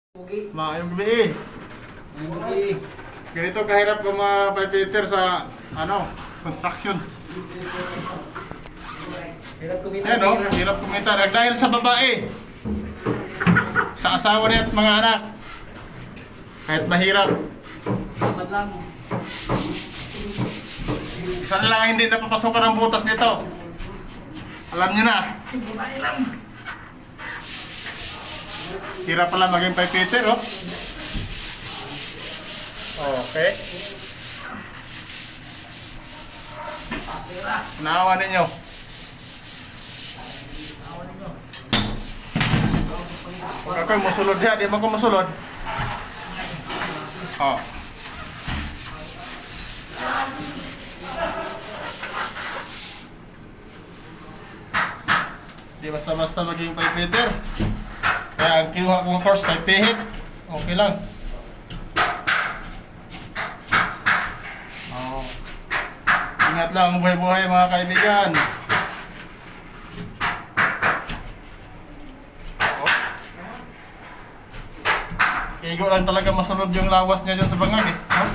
Pugi. Maayong gabi. Pugi. Ganito kahirap kung ma-fighter sa construction. Hirap kumita. Ayan o, hirap kumita. Dahil sa babae. Sa asawa niya at mga anak. Kahit mahirap. Dapat lang. Isa na lang hindi napapasokan ang butas nito. Alam niyo na. Babae lang. Hirap pala maging fighter, oh. Okay. Naawa ninyo. Awan ninyo. Huwag ako'y musulod yan. Di mo ko musulod. Oh. Di basta-basta maging fighter. Kaya ang kinuha kong course, pihit. Okay lang. Oh. Ingat lang ang buhay-buhay mga kaibigan. Oh. Igo lang talaga masunod yung lawas niya dyan sa bangag eh. Oh.